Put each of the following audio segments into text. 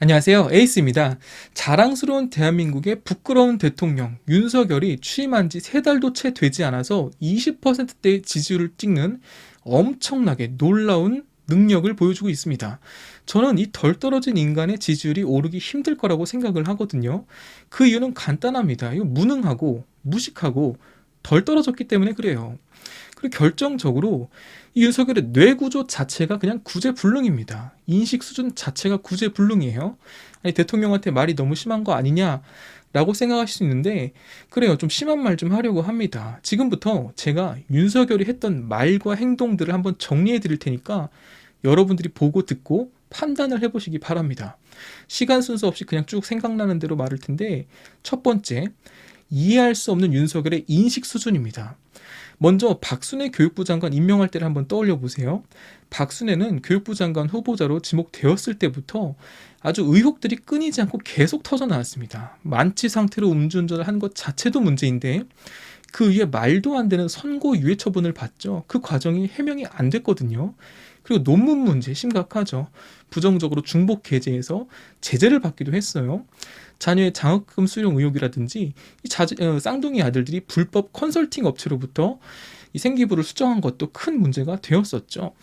안녕하세요. 에이스입니다. 자랑스러운 대한민국의 부끄러운 대통령 윤석열이 취임한 지 3달도 채 되지 않아서 20%대의 지지율을 찍는 엄청나게 놀라운 능력을 보여주고 있습니다. 저는 이 덜 떨어진 인간의 지지율이 오르기 힘들 거라고 생각을 하거든요. 그 이유는 간단합니다. 이거 무능하고 무식하고 덜 떨어졌기 때문에 그래요. 그리고 결정적으로 이 윤석열의 뇌 구조 자체가 그냥 구제불능입니다. 인식 수준 자체가 구제불능이에요. 아니, 대통령한테 말이 너무 심한 거 아니냐라고 생각하실 수 있는데, 그래요. 좀 심한 말 좀 하려고 합니다. 지금부터 제가 윤석열이 했던 말과 행동들을 한번 정리해 드릴 테니까 여러분들이 보고 듣고 판단을 해보시기 바랍니다. 시간 순서 없이 그냥 쭉 생각나는 대로 말할 텐데, 첫 번째, 이해할 수 없는 윤석열의 인식 수준입니다. 먼저 박순애 교육부 장관 임명할 때를 한번 떠올려 보세요. 박순애는 교육부 장관 후보자로 지목되었을 때부터 아주 의혹들이 끊이지 않고 계속 터져 나왔습니다. 만취 상태로 음주운전을 한 것 자체도 문제인데, 그 위에 말도 안 되는 선고 유예 처분을 받죠. 그 과정이 해명이 안 됐거든요. 그리고 논문 문제 심각하죠. 부정적으로 중복 게재해서 제재를 받기도 했어요. 자녀의 장학금 수령 의혹이라든지 쌍둥이 아들들이 불법 컨설팅 업체로부터 이 생기부를 수정한 것도 큰 문제가 되었었죠.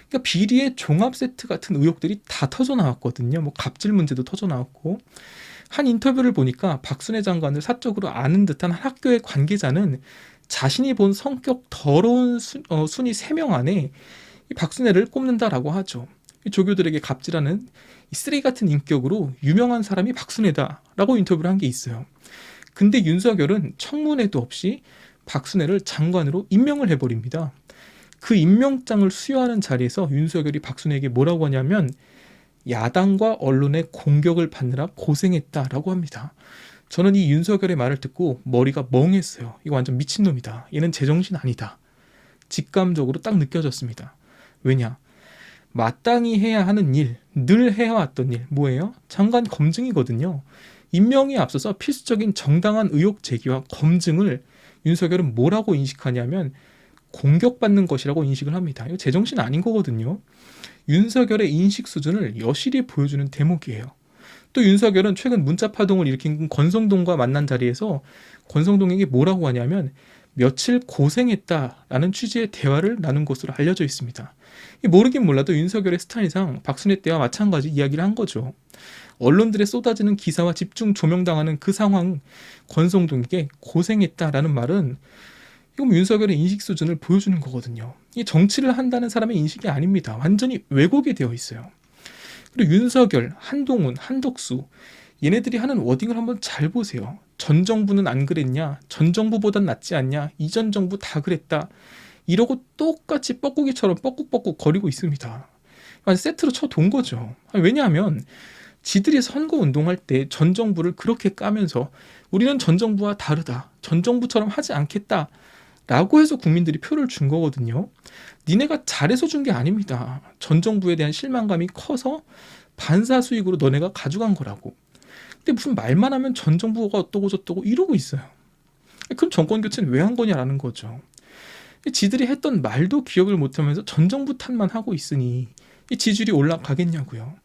그러니까 비리의 종합 세트 같은 의혹들이 다 터져 나왔거든요. 뭐 갑질 문제도 터져 나왔고, 한 인터뷰를 보니까 박순애 장관을 사적으로 아는 듯한 한 학교의 관계자는 자신이 본 성격 더러운 순위 3명 안에 이 박순애를 꼽는다라고 하죠. 이 조교들에게 갑질하는 이 쓰레기 같은 인격으로 유명한 사람이 박순애다라고 인터뷰를 한 게 있어요. 근데 윤석열은 청문회도 없이 박순애를 장관으로 임명을 해버립니다. 그 임명장을 수여하는 자리에서 윤석열이 박순애에게 뭐라고 하냐면 야당과 언론의 공격을 받느라 고생했다라고 합니다. 저는 이 윤석열의 말을 듣고 머리가 멍했어요. 이거 완전 미친놈이다. 얘는 제정신 아니다. 직감적으로 딱 느껴졌습니다. 왜냐? 마땅히 해야 하는 일, 늘 해왔던 일, 뭐예요? 장관 검증이거든요. 임명에 앞서서 필수적인 정당한 의혹 제기와 검증을 윤석열은 뭐라고 인식하냐면 공격받는 것이라고 인식을 합니다. 이거 제정신 아닌 거거든요. 윤석열의 인식 수준을 여실히 보여주는 대목이에요. 또 윤석열은 최근 문자 파동을 일으킨 권성동과 만난 자리에서 권성동에게 뭐라고 하냐면 며칠 고생했다라는 취지의 대화를 나눈 것으로 알려져 있습니다. 모르긴 몰라도 윤석열의 스타일상 박순애 때와 마찬가지 이야기를 한 거죠. 언론들의 쏟아지는 기사와 집중 조명당하는 그 상황, 권성동에게 고생했다라는 말은 이건 윤석열의 인식 수준을 보여주는 거거든요. 이 정치를 한다는 사람의 인식이 아닙니다. 완전히 왜곡이 되어 있어요. 그리고 윤석열, 한동훈, 한덕수 얘네들이 하는 워딩을 한번 잘 보세요. 전 정부는 안 그랬냐? 전 정부보단 낫지 않냐? 이전 정부 다 그랬다. 이러고 똑같이 뻐꾸기처럼 뻐꾹뻐꾹 거리고 있습니다. 완전 세트로 쳐돈 거죠. 왜냐하면 지들이 선거운동할 때 전 정부를 그렇게 까면서 우리는 전 정부와 다르다. 전 정부처럼 하지 않겠다. 라고 해서 국민들이 표를 준 거거든요. 니네가 잘해서 준 게 아닙니다. 전 정부에 대한 실망감이 커서 반사수익으로 너네가 가져간 거라고. 근데 무슨 말만 하면 전 정부가 어떠고 저떠고 이러고 있어요. 그럼 정권 교체는 왜 한 거냐라는 거죠. 지들이 했던 말도 기억을 못하면서 전 정부 탓만 하고 있으니 이 지지율이 올라가겠냐고요.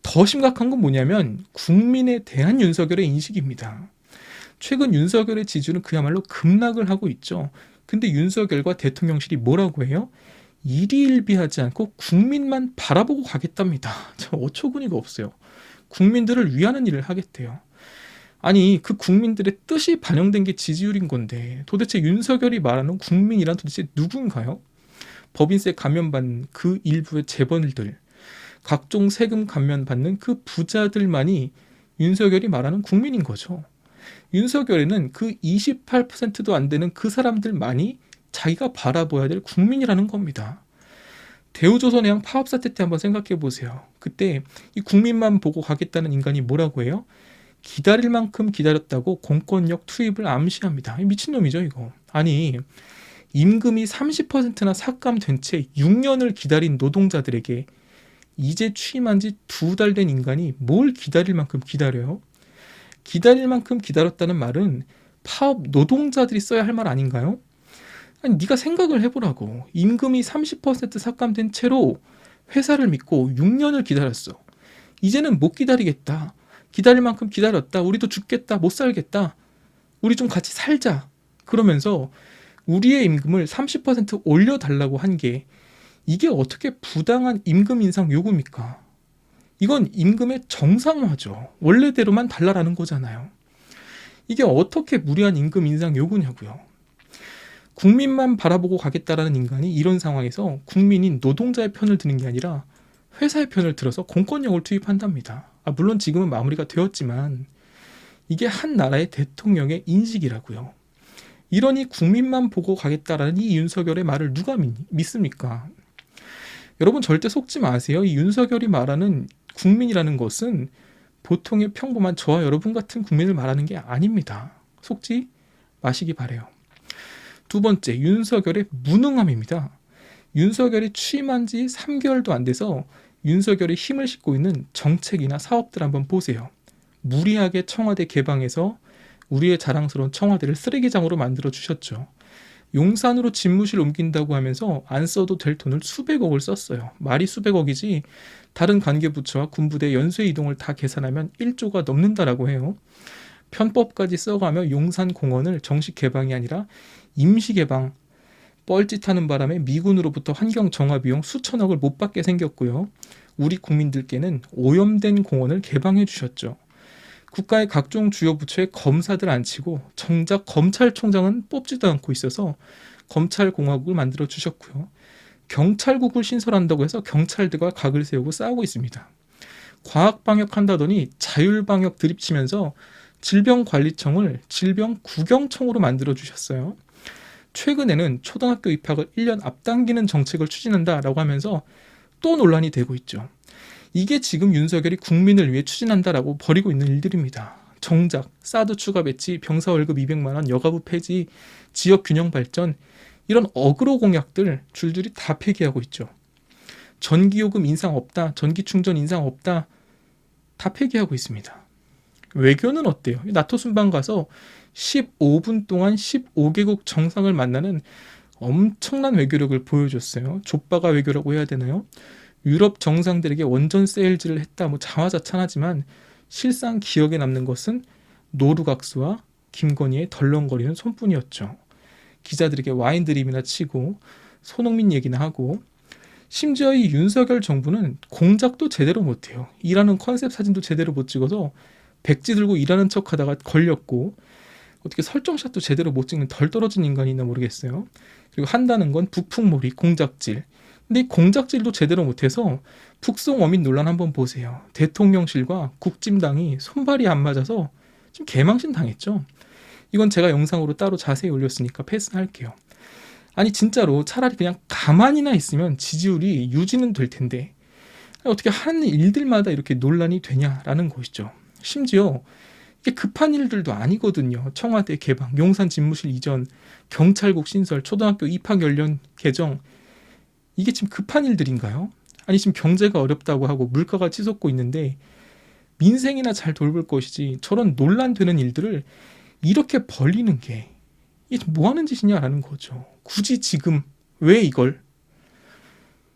더 심각한 건 뭐냐면 국민에 대한 윤석열의 인식입니다. 최근 윤석열의 지지율은 그야말로 급락을 하고 있죠. 근데 윤석열과 대통령실이 뭐라고 해요? 일희일비하지 않고 국민만 바라보고 가겠답니다. 참 어처구니가 없어요. 국민들을 위하는 일을 하겠대요. 아니, 그 국민들의 뜻이 반영된 게 지지율인 건데 도대체 윤석열이 말하는 국민이란 도대체 누군가요? 법인세 감면받는 그 일부의 재벌들, 각종 세금 감면받는 그 부자들만이 윤석열이 말하는 국민인 거죠. 윤석열에는 그 28%도 안 되는 그 사람들만이 자기가 바라봐야 될 국민이라는 겁니다. 대우조선해양 파업 사태 때 한번 생각해 보세요. 그때 이 국민만 보고 가겠다는 인간이 뭐라고 해요? 기다릴 만큼 기다렸다고 공권력 투입을 암시합니다. 미친놈이죠 이거. 아니, 임금이 30%나 삭감된 채 6년을 기다린 노동자들에게 이제 취임한 지 2달 된 인간이 뭘 기다릴 만큼 기다려요? 기다릴 만큼 기다렸다는 말은 파업 노동자들이 써야 할 말 아닌가요? 아니, 네가 생각을 해보라고. 임금이 30% 삭감된 채로 회사를 믿고 6년을 기다렸어. 이제는 못 기다리겠다. 기다릴 만큼 기다렸다. 우리도 죽겠다. 못 살겠다. 우리 좀 같이 살자. 그러면서 우리의 임금을 30% 올려달라고 한 게 이게 어떻게 부당한 임금 인상 요구입니까? 이건 임금의 정상화죠. 원래대로만 달라라는 거잖아요. 이게 어떻게 무리한 임금 인상 요구냐고요. 국민만 바라보고 가겠다라는 인간이 이런 상황에서 국민인 노동자의 편을 드는 게 아니라 회사의 편을 들어서 공권력을 투입한답니다. 물론 지금은 마무리가 되었지만 이게 한 나라의 대통령의 인식이라고요. 이러니 국민만 보고 가겠다라는 이 윤석열의 말을 누가 믿습니까? 여러분 절대 속지 마세요. 이 윤석열이 말하는 국민이라는 것은 보통의 평범한 저와 여러분 같은 국민을 말하는 게 아닙니다. 속지 마시기 바래요. 두 번째, 윤석열의 무능함입니다. 윤석열이 취임한 지 3개월도 안 돼서 윤석열이 힘을 싣고 있는 정책이나 사업들 한번 보세요. 무리하게 청와대 개방해서 우리의 자랑스러운 청와대를 쓰레기장으로 만들어 주셨죠. 용산으로 집무실 옮긴다고 하면서 안 써도 될 돈을 수백억을 썼어요. 말이 수백억이지 다른 관계부처와 군부대 연쇄 이동을 다 계산하면 1조가 넘는다라고 해요. 편법까지 써가며 용산공원을 정식 개방이 아니라 임시 개방, 뻘짓하는 바람에 미군으로부터 환경 정화 비용 수천억을 못 받게 생겼고요. 우리 국민들께는 오염된 공원을 개방해 주셨죠. 국가의 각종 주요 부처에 검사들 앉히고 정작 검찰총장은 뽑지도 않고 있어서 검찰공화국을 만들어 주셨고요. 경찰국을 신설한다고 해서 경찰들과 각을 세우고 싸우고 있습니다. 과학방역 한다더니 자율방역 드립치면서 질병관리청을 질병구경청으로 만들어 주셨어요. 최근에는 초등학교 입학을 1년 앞당기는 정책을 추진한다라고 하면서 또 논란이 되고 있죠. 이게 지금 윤석열이 국민을 위해 추진한다라고 벌이고 있는 일들입니다. 정작 사드 추가 배치, 병사 월급 200만 원, 여가부 폐지, 지역 균형 발전 이런 어그로 공약들 줄줄이 다 폐기하고 있죠. 전기요금 인상 없다, 전기충전 인상 없다 다 폐기하고 있습니다. 외교는 어때요? 나토 순방 가서 15분 동안 15개국 정상을 만나는 엄청난 외교력을 보여줬어요. 족바가 외교라고 해야 되나요? 유럽 정상들에게 원전 세일즈를 했다 자화자찬하지만 실상 기억에 남는 것은 노루각수와 김건희의 덜렁거리는 손뿐이었죠. 기자들에게 와인 드림이나 치고 손흥민 얘기나 하고 심지어 이 윤석열 정부는 공작도 제대로 못해요. 일하는 컨셉 사진도 제대로 못 찍어서 백지 들고 일하는 척하다가 걸렸고 어떻게 설정샷도 제대로 못 찍는 덜 떨어진 인간이 있나 모르겠어요. 그리고 한다는 건 북풍몰이, 공작질. 근데 이 공작질도 제대로 못해서 북송 어민 논란 한번 보세요. 대통령실과 국짐당이 손발이 안 맞아서 지금 개망신 당했죠. 이건 제가 영상으로 따로 자세히 올렸으니까 패스할게요. 아니 진짜로 차라리 그냥 가만히나 있으면 지지율이 유지는 될 텐데 어떻게 하는 일들마다 이렇게 논란이 되냐라는 것이죠. 심지어 이게 급한 일들도 아니거든요. 청와대 개방, 용산 집무실 이전, 경찰국 신설, 초등학교 입학 연령 개정 이게 지금 급한 일들인가요? 아니 지금 경제가 어렵다고 하고 물가가 치솟고 있는데 민생이나 잘 돌볼 것이지 저런 논란되는 일들을 이렇게 벌리는 게 이게 뭐 하는 짓이냐라는 거죠. 굳이 지금 왜 이걸?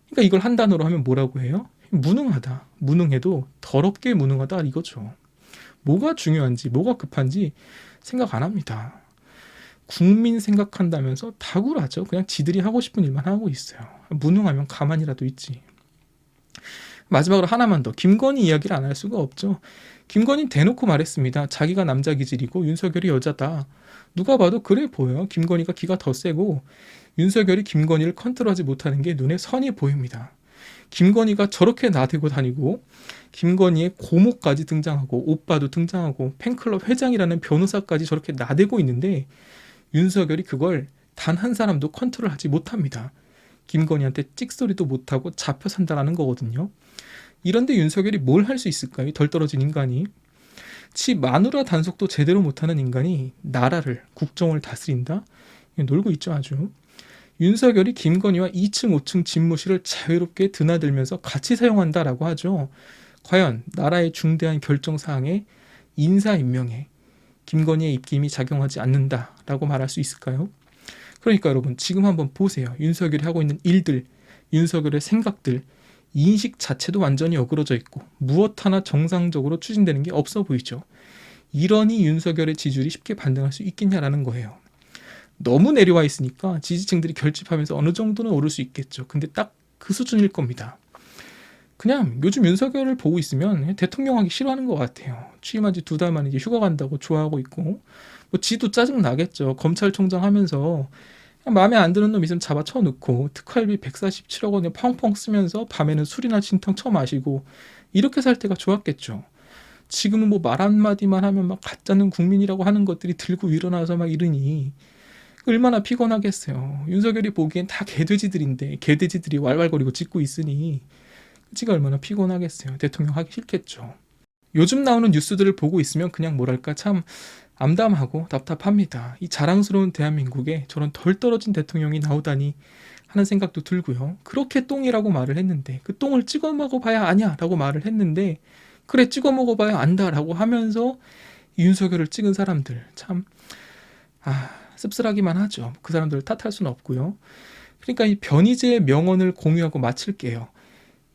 그러니까 이걸 한 단어로 하면 뭐라고 해요? 무능하다. 무능해도 더럽게 무능하다 이거죠. 뭐가 중요한지 뭐가 급한지 생각 안 합니다. 국민 생각한다면서 다굴하죠. 그냥 지들이 하고 싶은 일만 하고 있어요. 무능하면 가만히라도 있지. 마지막으로 하나만 더. 김건희 이야기를 안 할 수가 없죠. 김건희 대놓고 말했습니다. 자기가 남자 기질이고 윤석열이 여자다. 누가 봐도 그래 보여요. 김건희가 기가 더 세고 윤석열이 김건희를 컨트롤하지 못하는 게 눈에 선이 보입니다. 김건희가 저렇게 나대고 다니고 김건희의 고모까지 등장하고 오빠도 등장하고 팬클럽 회장이라는 변호사까지 저렇게 나대고 있는데 윤석열이 그걸 단 한 사람도 컨트롤하지 못합니다. 김건희한테 찍소리도 못하고 잡혀 산다라는 거거든요. 이런데 윤석열이 뭘 할 수 있을까요? 덜 떨어진 인간이. 지 마누라 단속도 제대로 못하는 인간이 나라를, 국정을 다스린다? 놀고 있죠 아주. 윤석열이 김건희와 2층, 5층 집무실을 자유롭게 드나들면서 같이 사용한다라고 하죠. 과연 나라의 중대한 결정사항에 인사임명에 김건희의 입김이 작용하지 않는다라고 말할 수 있을까요? 그러니까 여러분 지금 한번 보세요. 윤석열이 하고 있는 일들, 윤석열의 생각들 이 인식 자체도 완전히 어그러져 있고 무엇 하나 정상적으로 추진되는 게 없어 보이죠. 이러니 윤석열의 지지율이 쉽게 반등할 수 있겠냐라는 거예요. 너무 내려와 있으니까 지지층들이 결집하면서 어느 정도는 오를 수 있겠죠. 근데 딱 그 수준일 겁니다. 그냥 요즘 윤석열을 보고 있으면 대통령 하기 싫어하는 것 같아요. 취임한 지 2달 만에 이제 휴가 간다고 좋아하고 있고, 뭐 지도 짜증 나겠죠. 검찰총장 하면서 그냥 마음에 안 드는 놈 있으면 잡아쳐 놓고 특활비 147억 원에 펑펑 쓰면서 밤에는 술이나 진탕 처마시고 이렇게 살 때가 좋았겠죠. 지금은 뭐 말 한마디만 하면 막 가짜는 국민이라고 하는 것들이 들고 일어나서 막 이러니 얼마나 피곤하겠어요. 윤석열이 보기엔 다 개돼지들인데 개돼지들이 왈왈거리고 짖고 있으니 지가 얼마나 피곤하겠어요. 대통령 하기 싫겠죠. 요즘 나오는 뉴스들을 보고 있으면 그냥 뭐랄까 참 암담하고 답답합니다. 이 자랑스러운 대한민국에 저런 덜 떨어진 대통령이 나오다니 하는 생각도 들고요. 그렇게 똥이라고 말을 했는데 그 똥을 찍어 먹어봐야 아냐 라고 말을 했는데 그래 찍어 먹어봐야 안다라고 하면서 이 윤석열을 찍은 사람들 참 씁쓸하기만 하죠. 그 사람들을 탓할 수는 없고요. 그러니까 이 변희재의 명언을 공유하고 마칠게요.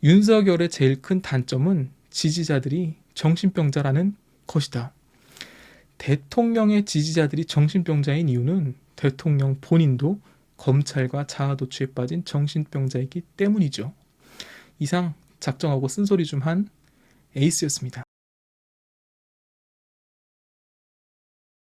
윤석열의 제일 큰 단점은 지지자들이 정신병자라는 것이다. 대통령의 지지자들이 정신병자인 이유는 대통령 본인도 검찰과 자아도취에 빠진 정신병자이기 때문이죠. 이상 작정하고 쓴소리 좀 한 에이스였습니다.